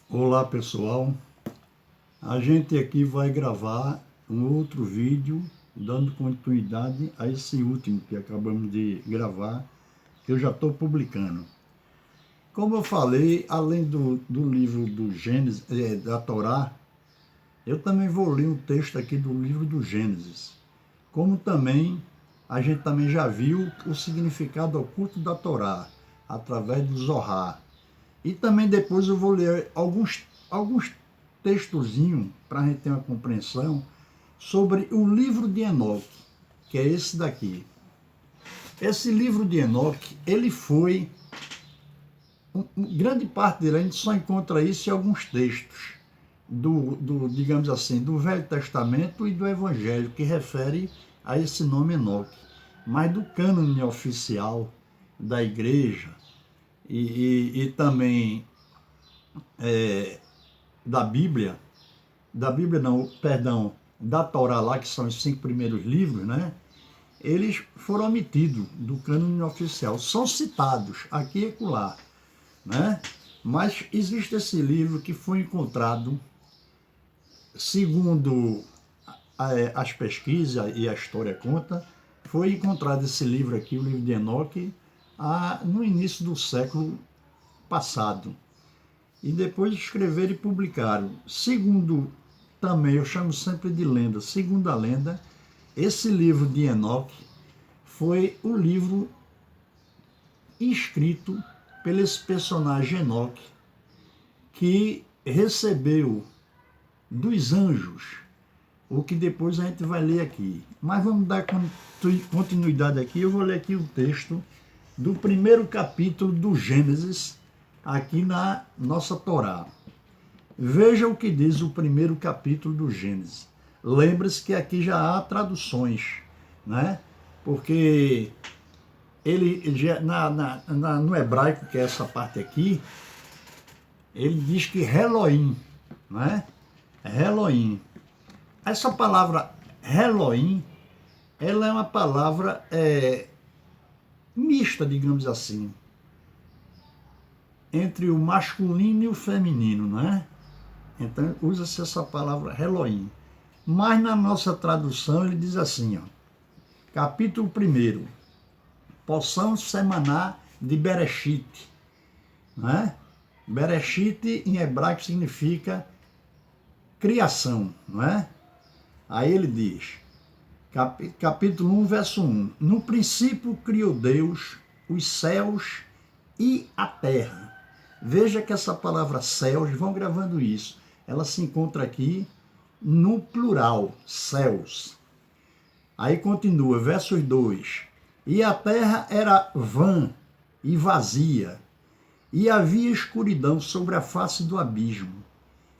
Olá pessoal, a gente aqui vai gravar um outro vídeo dando continuidade a esse último que acabamos de gravar, que eu já estou publicando. Como eu falei, além do livro do Gênesis, da Torá, eu também vou ler um texto aqui do livro do Gênesis. Como também a gente também já viu o significado oculto da Torá, através do Zohar. E também depois eu vou ler alguns textozinhos para a gente ter uma compreensão sobre o livro de Enoque, que é esse daqui. Esse livro de Enoque, ele foi, grande parte dele a gente só encontra isso em alguns textos digamos assim, do Velho Testamento e do Evangelho, que refere a esse nome Enoque. Mas do cânone oficial da igreja e também da Bíblia não, perdão, da Torá lá, que são os 5 primeiros livros, né? Eles foram omitidos do cânone oficial, são citados aqui e acolá, né? Mas existe esse livro que foi encontrado, segundo as pesquisas e a história conta, foi encontrado esse livro aqui, o livro de Enoque, no início do século passado. E depois escreveram e publicaram. Segundo, também eu chamo sempre de lenda, segundo a lenda, esse livro de Enoque foi o livro escrito pelo esse personagem Enoque, que recebeu dos anjos, o que depois a gente vai ler aqui. Mas vamos dar continuidade aqui, eu vou ler aqui o texto do primeiro capítulo do Gênesis, aqui na nossa Torá. Veja o que diz o primeiro capítulo do Gênesis. Lembre-se que aqui já há traduções, né? Porque ele no hebraico, que é essa parte aqui, ele diz que Elohim, né? Elohim. Essa palavra Elohim, ela é uma palavra mista, digamos assim, entre o masculino e o feminino, né? Então usa-se essa palavra Elohim. Mas na nossa tradução ele diz assim, ó, capítulo 1, porção semanal de Bereshit, né? Bereshit em hebraico significa criação, não é? Aí ele diz, capítulo 1, verso 1, no princípio criou Deus os céus e a terra. Veja que essa palavra céus, vão gravando isso, ela se encontra aqui no plural, céus. Aí continua, versos 2, e a terra era vã e vazia, e havia escuridão sobre a face do abismo,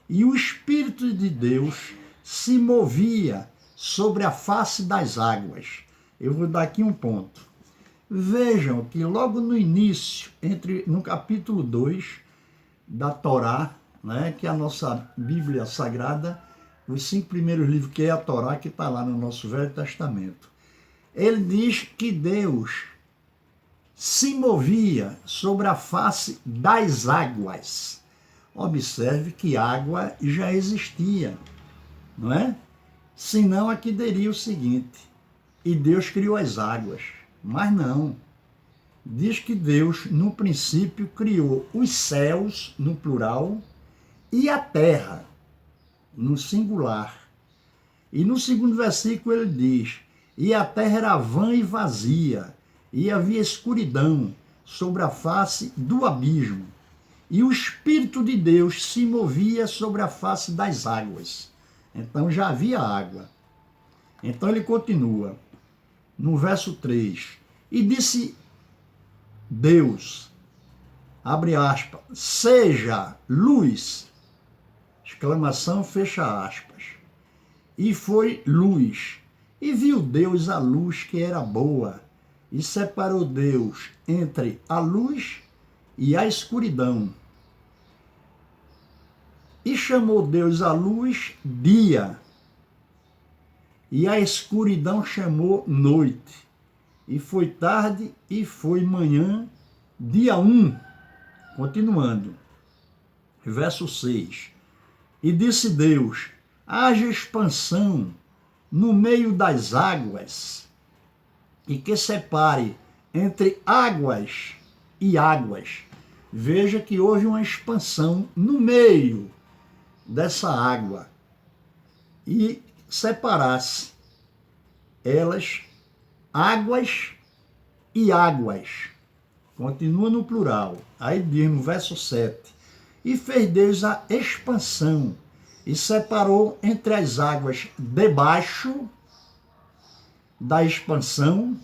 e o Espírito de Deus se movia sobre a face das águas. Eu vou dar aqui um ponto. Vejam que logo no início, no capítulo 2 da Torá, né, que é a nossa Bíblia Sagrada, os 5 primeiros livros, que é a Torá, que está lá no nosso Velho Testamento, ele diz que Deus se movia sobre a face das águas. Observe que água já existia, não é? Senão aqui diria o seguinte, e Deus criou as águas. Mas não. Diz que Deus, no princípio, criou os céus, no plural, e a terra, no singular. E no segundo versículo ele diz, e a terra era vã e vazia, e havia escuridão sobre a face do abismo, e o Espírito de Deus se movia sobre a face das águas. Então já havia água. Então ele continua, no verso 3, e disse Deus, abre aspas, seja luz, exclamação, fecha aspas, e foi luz, e viu Deus a luz que era boa, e separou Deus entre a luz e a escuridão. E chamou Deus a luz dia, e a escuridão chamou noite. E foi tarde e foi manhã, dia 1. Continuando. Verso 6. E disse Deus: haja expansão no meio das águas, e que separe entre águas e águas. Veja que houve uma expansão no meio dessa água e separasse elas águas e águas. Continua no plural. Aí diz no verso 7. E fez Deus a expansão e separou entre as águas debaixo da expansão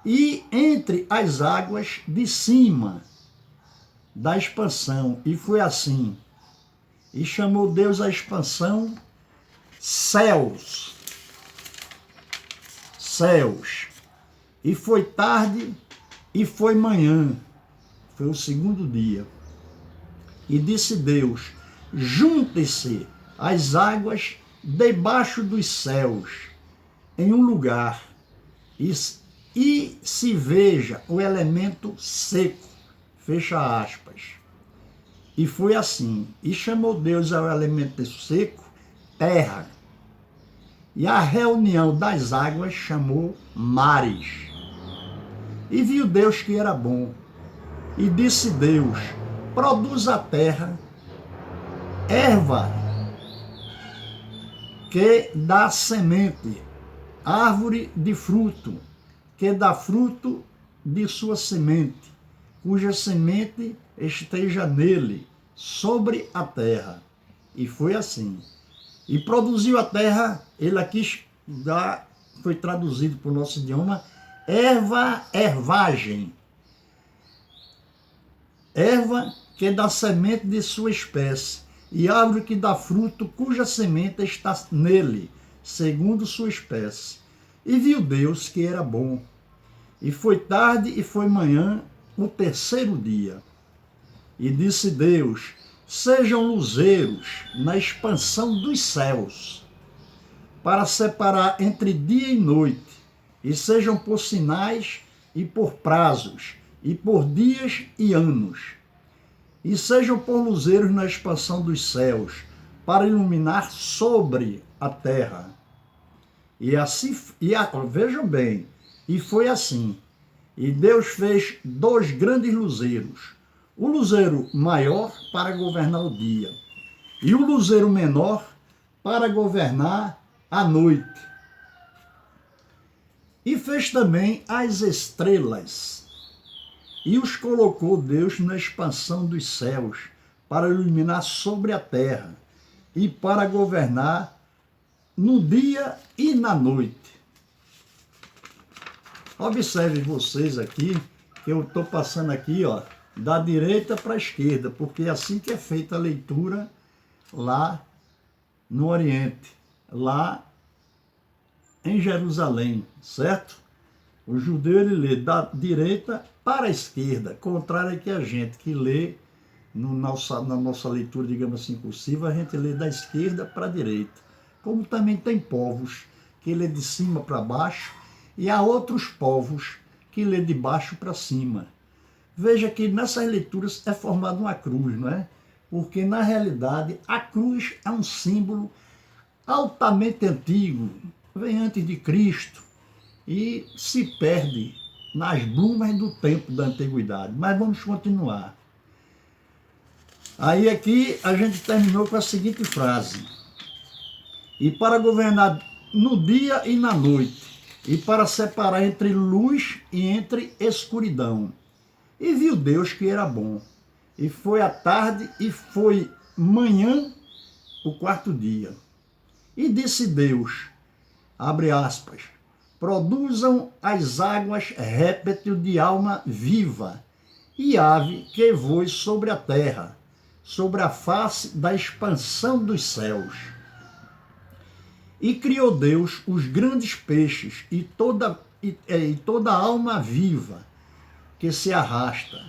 e entre as águas de cima da expansão. E foi assim. E chamou Deus a expansão céus. Céus. E foi tarde e foi manhã. Foi o segundo dia. E disse Deus: juntem-se as águas debaixo dos céus em um lugar, e se veja o elemento seco. Fecha aspas. E foi assim. E chamou Deus ao elemento seco terra. E a reunião das águas chamou mares. E viu Deus que era bom. E disse Deus: produz a terra erva que dá semente, árvore de fruto, que dá fruto de sua semente, cuja semente esteja nele, sobre a terra. E foi assim. E produziu a terra, ele aqui foi traduzido para o nosso idioma, ervagem. Erva que dá semente de sua espécie, e árvore que dá fruto, cuja semente está nele, segundo sua espécie. E viu Deus que era bom. E foi tarde e foi manhã, o terceiro dia. E disse Deus: sejam luzeiros na expansão dos céus, para separar entre dia e noite, e sejam por sinais e por prazos, e por dias e anos. E sejam por luzeiros na expansão dos céus, para iluminar sobre a terra. E assim, vejam bem, e foi assim. E Deus fez 2 grandes luzeiros, o luzeiro maior para governar o dia, e o luzeiro menor para governar a noite. E fez também as estrelas, e os colocou Deus na expansão dos céus, para iluminar sobre a terra, e para governar no dia e na noite. Observem vocês aqui, que eu estou passando aqui, ó, da direita para a esquerda, porque é assim que é feita a leitura lá no Oriente, lá em Jerusalém, certo? O judeu, ele lê da direita para a esquerda, contrário que a gente que lê na nossa leitura, digamos assim, cursiva, a gente lê da esquerda para a direita. Como também tem povos que lê de cima para baixo, e há outros povos que lê de baixo para cima. Veja que nessas leituras é formada uma cruz, não é? Porque, na realidade, a cruz é um símbolo altamente antigo, vem antes de Cristo, e se perde nas brumas do tempo da antiguidade. Mas vamos continuar. Aí aqui a gente terminou com a seguinte frase: e para governar no dia e na noite, e para separar entre luz e entre escuridão. E viu Deus que era bom. E foi a tarde e foi manhã, o 4º dia. E disse Deus, abre aspas, produzam as águas réptil de alma viva, e ave que voe sobre a terra, sobre a face da expansão dos céus. E criou Deus os grandes peixes e toda alma viva que se arrasta,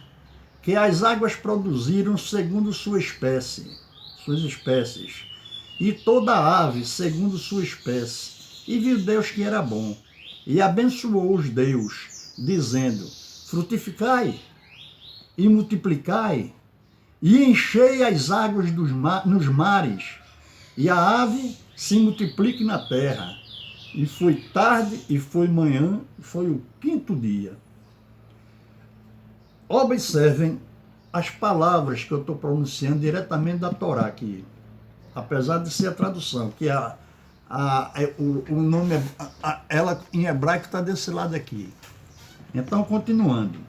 que as águas produziram segundo suas espécies, e toda ave segundo sua espécie. E viu Deus que era bom, e abençoou-os Deus, dizendo: frutificai e multiplicai, e enchei as águas nos mares, e a ave se multiplique na terra. E foi tarde, e foi manhã, foi o quinto dia. Observem as palavras que eu estou pronunciando diretamente da Torá aqui, apesar de ser a tradução, que o nome, ela em hebraico está desse lado aqui. Então, continuando.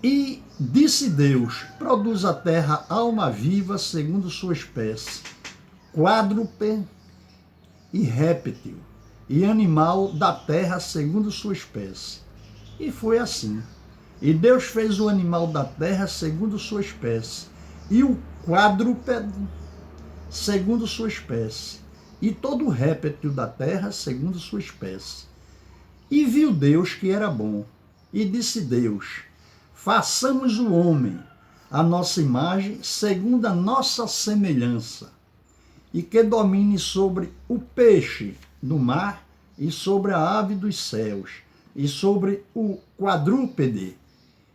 E disse Deus, produz a terra alma viva segundo sua espécie, quádrupede e réptil, e animal da terra segundo sua espécie. E foi assim. E Deus fez o animal da terra segundo sua espécie, e o quádrupede segundo sua espécie, e todo o réptil da terra segundo sua espécie. E viu Deus que era bom, e disse Deus, façamos o homem, a nossa imagem, segundo a nossa semelhança, e que domine sobre o peixe do mar, e sobre a ave dos céus, e sobre o quadrúpede,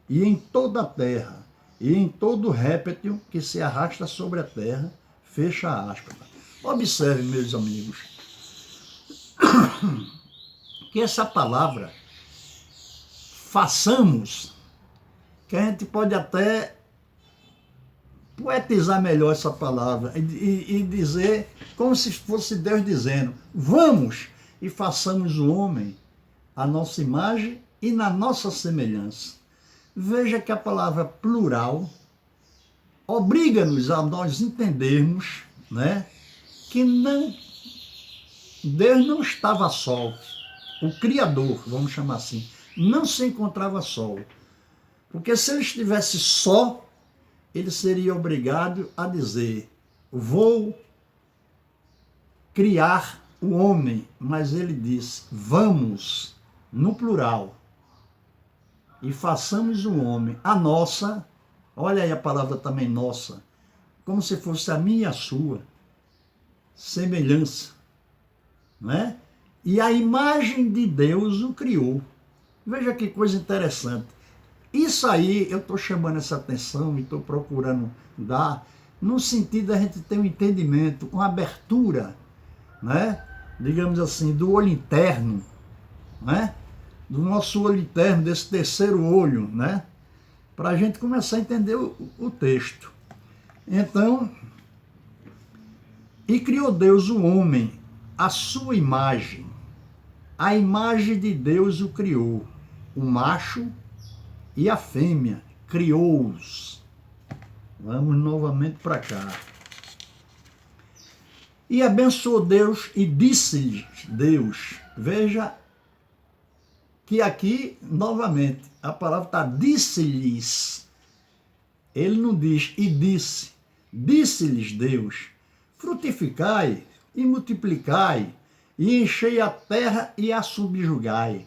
e em toda a terra, e em todo réptil que se arrasta sobre a terra, fecha aspas. Observe, meus amigos, que essa palavra, façamos, que a gente pode até poetizar melhor essa palavra e dizer como se fosse Deus dizendo, vamos e façamos o homem à nossa imagem e na nossa semelhança. Veja que a palavra plural obriga-nos a nós entendermos, né, que Deus não estava só, o Criador, vamos chamar assim, não se encontrava só. Porque se ele estivesse só, ele seria obrigado a dizer, vou criar o homem, mas ele disse, vamos, no plural, e façamos o homem, a nossa, olha aí a palavra também nossa, como se fosse a minha e a sua, semelhança, não é? E a imagem de Deus o criou. Veja que coisa interessante. Isso aí, eu estou chamando essa atenção e estou procurando dar, no sentido da gente ter um entendimento, uma abertura, né? Digamos assim, do olho interno, né? Do nosso olho interno, desse terceiro olho, né? Para a gente começar a entender o texto. Então, e criou Deus o homem, a sua imagem. A imagem de Deus o criou, o macho e a fêmea, criou-os. Vamos novamente para cá. E abençoou Deus e disse-lhes Deus. Veja que aqui, novamente, a palavra está disse-lhes. Ele não diz e disse. Disse-lhes Deus, frutificai e multiplicai, e enchei a terra e a subjugai,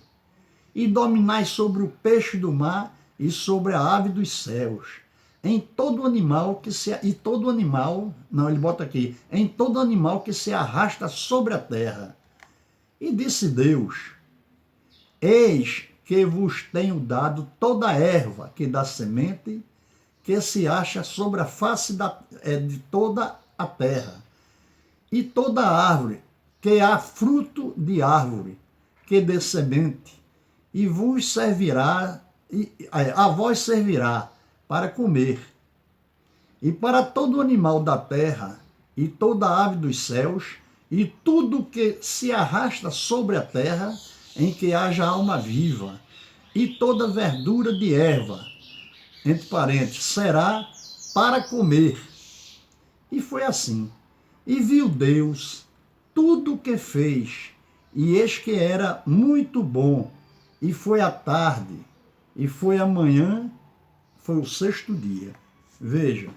e dominai sobre o peixe do mar e sobre a ave dos céus, em todo animal que se arrasta sobre a terra. E disse Deus, eis que vos tenho dado toda erva que dá semente, que se acha sobre a face de toda a terra, e toda árvore que há fruto de árvore, que dê semente, e vos servirá, a vós servirá para comer. E para todo animal da terra, e toda ave dos céus, e tudo que se arrasta sobre a terra, em que haja alma viva, e toda verdura de erva, entre parênteses, será para comer. E foi assim. E viu Deus tudo o que fez, e eis que era muito bom. E foi a tarde, e foi a manhã, foi o sexto dia. Vejam,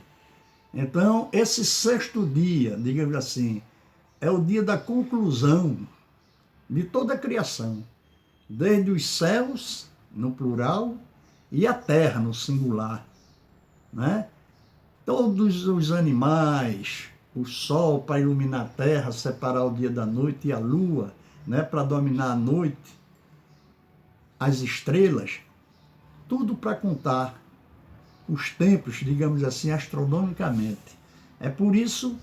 então, esse sexto dia, digamos assim, é o dia da conclusão de toda a criação, desde os céus, no plural, e a terra, no singular, né? Todos os animais, o sol para iluminar a terra, separar o dia da noite, e a lua, né, para dominar a noite, as estrelas, tudo para contar os tempos, digamos assim, astronomicamente. É por isso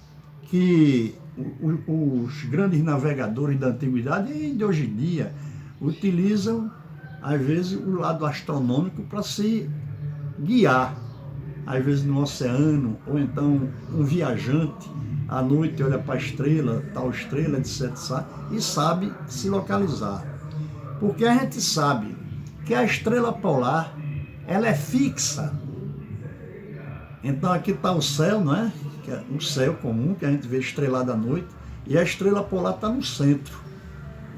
que os grandes navegadores da antiguidade e de hoje em dia utilizam, às vezes, o lado astronômico para se guiar, às vezes no oceano, ou então um viajante à noite olha para a estrela, tal estrela, etc., e sabe se localizar. Porque a gente sabe que a estrela polar, ela é fixa. Então aqui está o céu, não é? Que é o céu comum, que a gente vê estrelado à noite, e a estrela polar está no centro.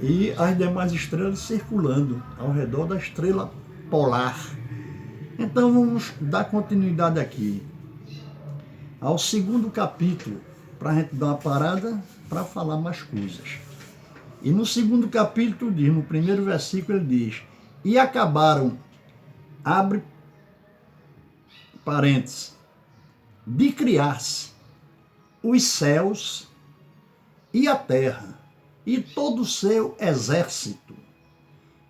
E as demais estrelas circulando ao redor da estrela polar. Então vamos dar continuidade aqui ao segundo capítulo, para a gente dar uma parada para falar mais coisas. E no segundo capítulo diz, no primeiro versículo ele diz, e acabaram, abre parênteses, de criar-se os céus e a terra e todo o seu exército.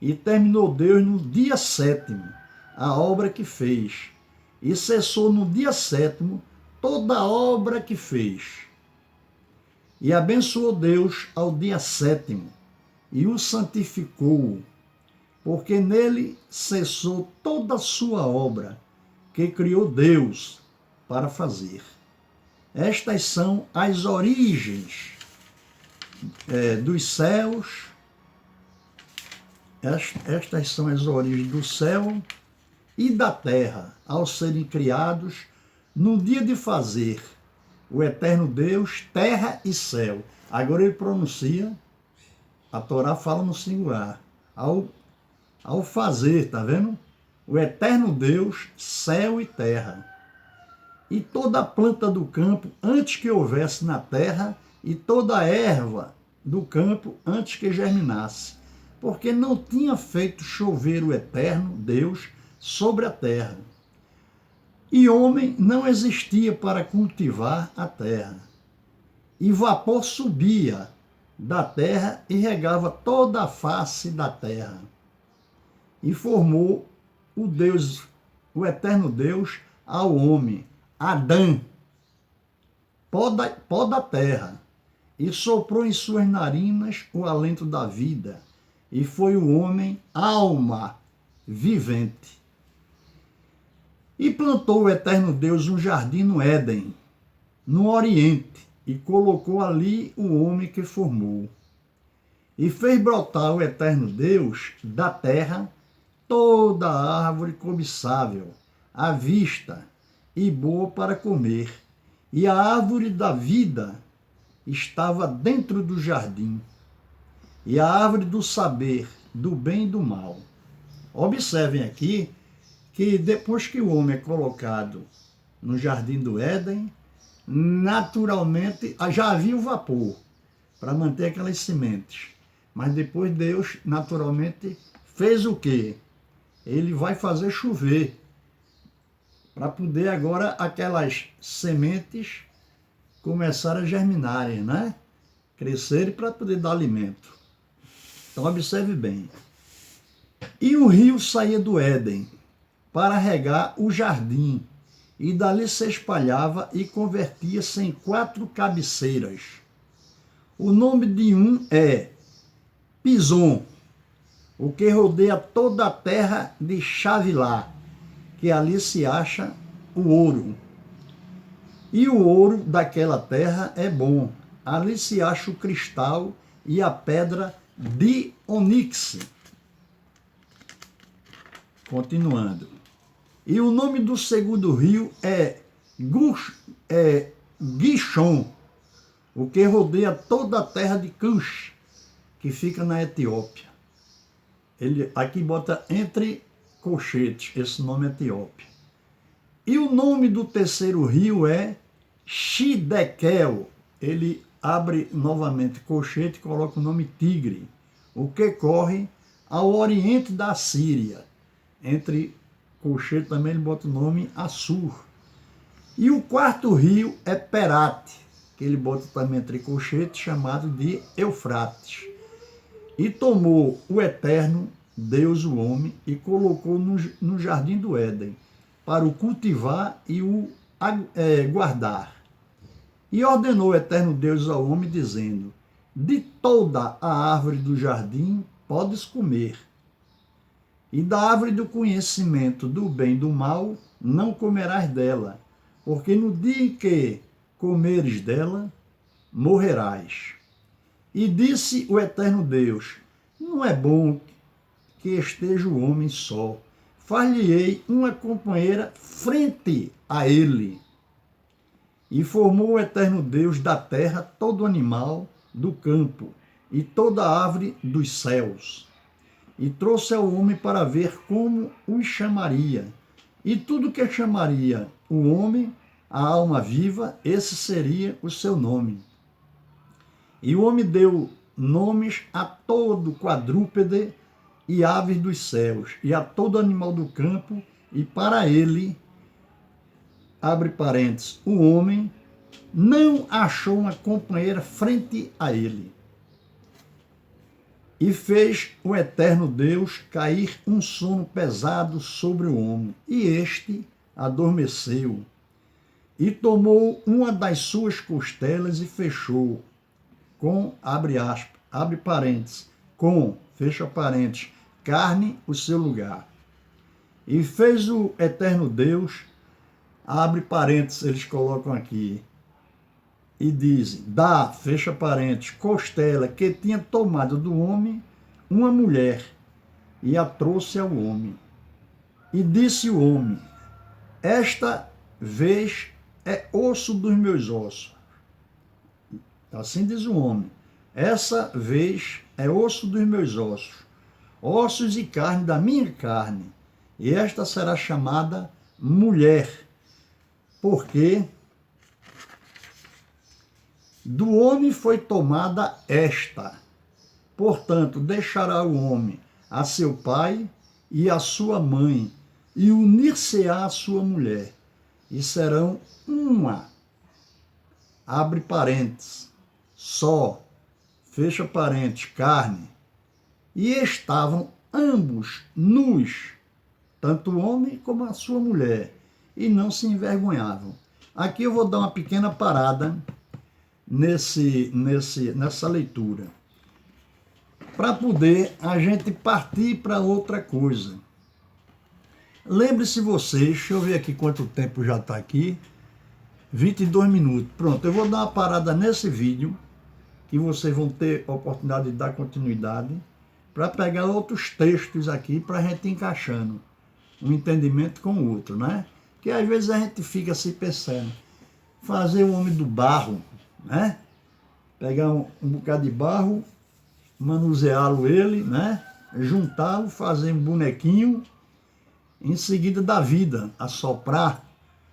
E terminou Deus no dia sétimo a obra que fez, e cessou no dia sétimo toda a obra que fez. E abençoou Deus ao dia sétimo, e o santificou, porque nele cessou toda a sua obra, que criou Deus para fazer. Estas são as origens dos céus, estas são as origens do céu e da terra, ao serem criados no dia de fazer o eterno Deus, terra e céu. Agora ele pronuncia, a Torá fala no singular, ao fazer, tá vendo? O eterno Deus, céu e terra. E toda a planta do campo, antes que houvesse na terra, e toda a erva do campo, antes que germinasse, porque não tinha feito chover o eterno Deus sobre a terra. E homem não existia para cultivar a terra. E vapor subia da terra e regava toda a face da terra. E formou o Deus, o eterno Deus, ao homem, Adão, pó da terra, e soprou em suas narinas o alento da vida, e foi o homem alma vivente. E plantou o eterno Deus um jardim no Éden, no Oriente, e colocou ali o homem que formou. E fez brotar o eterno Deus da terra toda a árvore cobiçável, à vista e boa para comer. E a árvore da vida estava dentro do jardim, e a árvore do saber, do bem e do mal. Observem aqui que depois que o homem é colocado no jardim do Éden, naturalmente já havia o vapor para manter aquelas sementes. Mas depois Deus, naturalmente, fez o quê? Ele vai fazer chover para poder agora aquelas sementes começarem a germinarem, né? Crescerem para poder dar alimento. Então observe bem. E o rio saía do Éden para regar o jardim, e dali se espalhava e convertia-se em 4 cabeceiras. O nome de um é Pison, o que rodeia toda a terra de Xavilá, que ali se acha o ouro. E o ouro daquela terra é bom, ali se acha o cristal e a pedra de ônix. Continuando. E o nome do segundo rio é Gishon, o que rodeia toda a terra de Cush, que fica na Etiópia. Ele aqui bota entre colchetes esse nome Etiópia. E o nome do terceiro rio é Shidekel. Ele abre novamente colchete e coloca o nome Tigre, o que corre ao oriente da Síria. Entre colchete também ele bota o nome Assur. E o quarto rio é Perate, que ele bota também entre colchete, chamado de Eufrates. E tomou o Eterno Deus o homem e colocou no jardim do Éden para o cultivar e o guardar. E ordenou o eterno Deus ao homem, dizendo: de toda a árvore do jardim podes comer, e da árvore do conhecimento do bem e do mal não comerás dela, porque no dia em que comeres dela, morrerás. E disse o eterno Deus: não é bom que esteja o homem só. Far-lhe-ei uma companheira frente a ele. E formou o eterno Deus da terra todo animal do campo e toda árvore dos céus. E trouxe ao homem para ver como os chamaria. E tudo que chamaria o homem, a alma viva, esse seria o seu nome. E o homem deu nomes a todo quadrúpede e aves dos céus, e a todo animal do campo, e para ele, abre parênteses, o homem não achou uma companheira frente a ele. E fez o eterno Deus cair um sono pesado sobre o homem, e este adormeceu. E tomou uma das suas costelas e fechou com, abre parênteses, com, fecha parênteses, carne o seu lugar. E fez o eterno Deus, abre parênteses, eles colocam aqui, e dizem, fecha parênteses, costela que tinha tomado do homem uma mulher, e a trouxe ao homem. E disse o homem: esta vez é osso dos meus ossos. Assim diz o homem: essa vez é osso dos meus ossos, ossos e carne da minha carne, e esta será chamada mulher, porque do homem foi tomada esta. Portanto, deixará o homem a seu pai e a sua mãe, e unir-se-á à sua mulher, e serão uma, abre parênteses, só, fecha parênteses, carne. E estavam ambos nus, tanto o homem como a sua mulher, e não se envergonhavam. Aqui eu vou dar uma pequena parada nessa leitura, para poder a gente partir para outra coisa. Lembre-se vocês, deixa eu ver aqui quanto tempo já está aqui, 22 minutos. Pronto, eu vou dar uma parada nesse vídeo, que vocês vão ter a oportunidade de dar continuidade, para pegar outros textos aqui, para a gente ir encaixando um entendimento com o outro, né? Que às vezes a gente fica se pensando, fazer o homem do barro, né? Pegar um bocado de barro, manuseá-lo ele, né? Juntá-lo, fazer um bonequinho, em seguida da vida, assoprar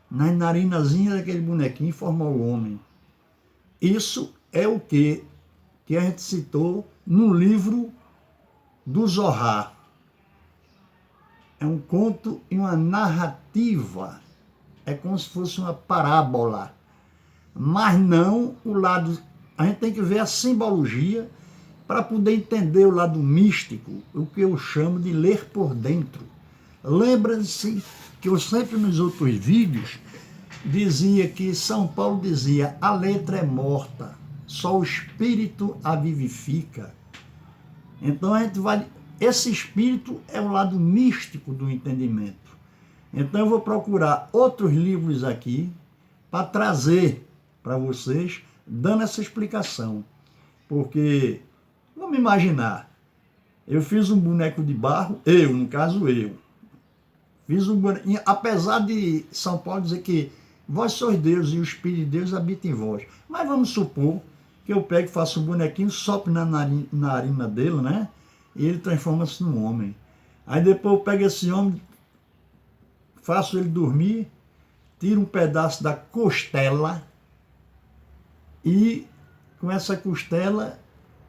nas narinazinhas daquele bonequinho e formar o homem. Isso é o que a gente citou no livro do Zohar. É um conto e uma narrativa, é como se fosse uma parábola, mas não o lado, a gente tem que ver a simbologia para poder entender o lado místico, o que eu chamo de ler por dentro. Lembra-se que eu sempre nos outros vídeos dizia que São Paulo dizia: a letra é morta, só o espírito a vivifica. Então a gente vai, esse espírito é o lado místico do entendimento. Então eu vou procurar outros livros aqui para trazer para vocês, dando essa explicação. Porque, vamos imaginar, eu fiz um boneco de barro, no caso eu, fiz um boneco, apesar de São Paulo dizer que vós sois Deus e o Espírito de Deus habita em vós. Mas vamos supor que eu pego e faço um bonequinho, sopro na narina dele, né? E ele transforma-se num homem. Aí depois eu pego esse homem, faço ele dormir, tiro um pedaço da costela e com essa costela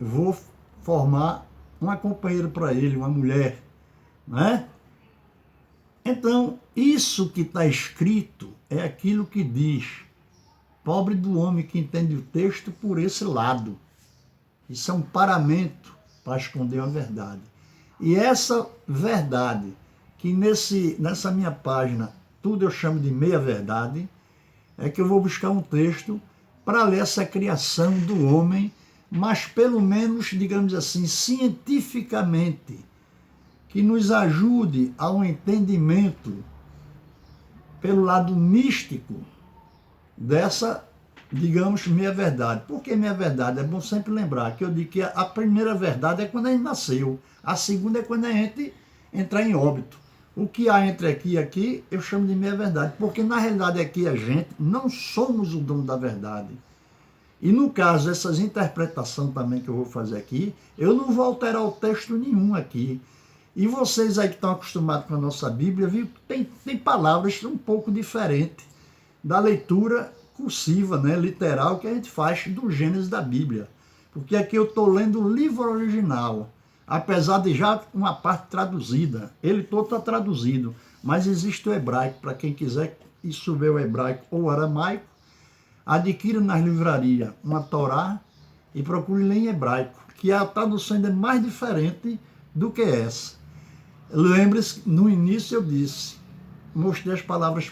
vou formar uma companheira para ele, uma mulher, né? Então, isso que está escrito é aquilo que diz: pobre do homem que entende o texto por esse lado. Isso é um paramento para esconder a verdade. E essa verdade, que nessa minha página, tudo eu chamo de meia-verdade, é que eu vou buscar um texto para ler essa criação do homem, mas pelo menos, digamos assim, cientificamente, que nos ajude ao entendimento pelo lado místico dessa, digamos, meia-verdade. Por que meia-verdade? É bom sempre lembrar que eu digo que a primeira verdade é quando a gente nasceu, a segunda é quando a gente entrar em óbito. O que há entre aqui e aqui, eu chamo de meia-verdade, porque na realidade aqui a gente não somos o dono da verdade. E no caso, essas interpretações também que eu vou fazer aqui, eu não vou alterar o texto nenhum aqui. E vocês aí que estão acostumados com a nossa Bíblia, viu, tem palavras um pouco diferentes da leitura cursiva, né, literal, que a gente faz do Gênesis da Bíblia. Porque aqui eu estou lendo o livro original, apesar de já uma parte traduzida. Ele todo está traduzido, mas existe o hebraico. Para quem quiser souber o hebraico ou o aramaico, adquira nas livrarias uma Torá e procure ler em hebraico, que a tradução ainda é mais diferente do que essa. Lembre-se, no início eu disse, mostrei as palavras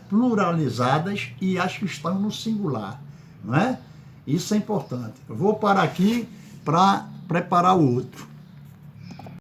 pluralizadas e as que estão no singular, não é? Isso é importante. Eu vou parar aqui para preparar o outro.